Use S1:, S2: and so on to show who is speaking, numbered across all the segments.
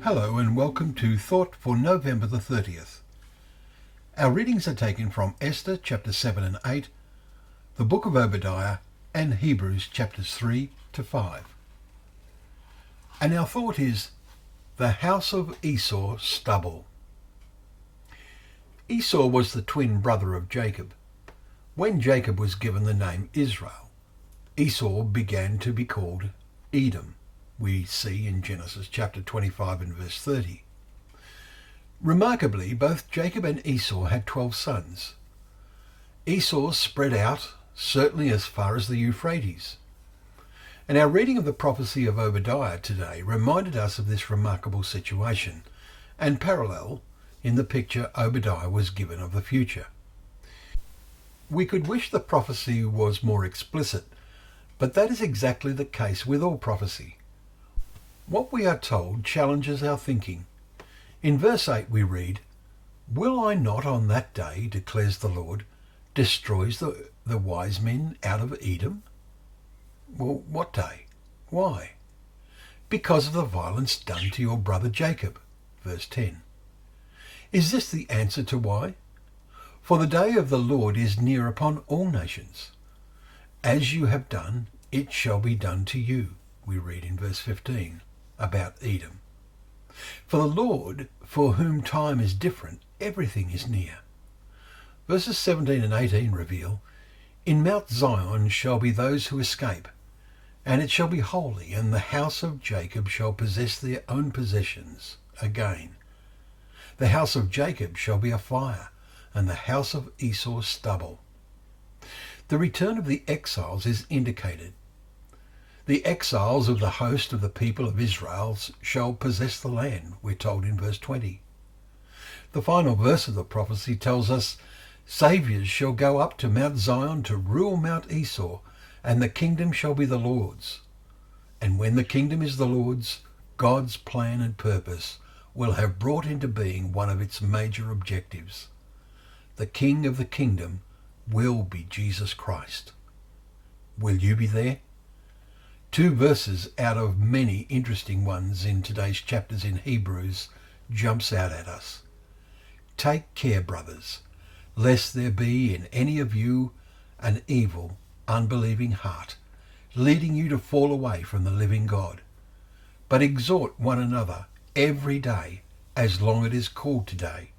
S1: Hello and welcome to Thought for November the 30th. Our readings are taken from Esther chapter 7 and 8, the book of Obadiah, and Hebrews chapters 3 to 5. And our thought is the house of Esau stubble. Esau was the twin brother of Jacob. When Jacob was given the name Israel, Esau began to be called Edom. We see in Genesis chapter 25 and verse 30. Remarkably, both Jacob and Esau had 12 sons. Esau spread out certainly as far as the Euphrates. And our reading of the prophecy of Obadiah today reminded us of this remarkable situation and parallel in the picture Obadiah was given of the future. We could wish the prophecy was more explicit, but that is exactly the case with all prophecy. What we are told challenges our thinking. In verse 8 we read, "Will I not on that day, declares the Lord, destroys the wise men out of Edom?" Well, what day? Why? Because of the violence done to your brother Jacob. Verse 10. Is this the answer to why? For the day of the Lord is near upon all nations. As you have done, it shall be done to you, we read in verse 15. About Edom. For the Lord, for whom time is different, everything is near. Verses 17 and 18 reveal, "In Mount Zion shall be those who escape, and it shall be holy, and the house of Jacob shall possess their own possessions again. The house of Jacob shall be a fire, and the house of Esau stubble." The return of the exiles is indicated. The exiles of the host of the people of Israel shall possess the land, we're told in verse 20. The final verse of the prophecy tells us, "Saviours shall go up to Mount Zion to rule Mount Esau, and the kingdom shall be the Lord's." And when the kingdom is the Lord's, God's plan and purpose will have brought into being one of its major objectives. The King of the kingdom will be Jesus Christ. Will you be there? Two verses out of many interesting ones in today's chapters in Hebrews jumps out at us. "Take care, brothers, lest there be in any of you an evil, unbelieving heart, leading you to fall away from the living God. But exhort one another every day, as long as it is called today,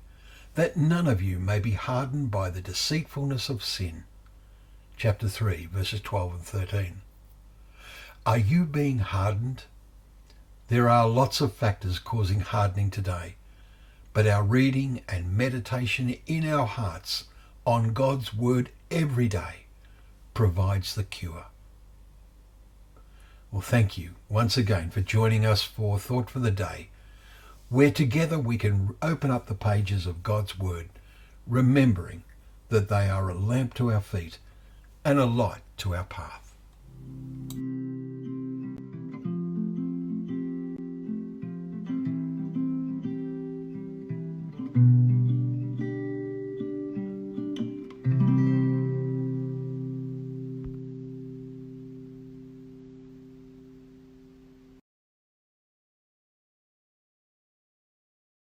S1: that none of you may be hardened by the deceitfulness of sin." Chapter 3, verses 12 and 13. Are you being hardened? There are lots of factors causing hardening today, but our reading and meditation in our hearts on God's word every day provides the cure. Well, thank you once again for joining us for Thought for the Day, where together we can open up the pages of God's word, remembering that they are a lamp to our feet and a light to our path.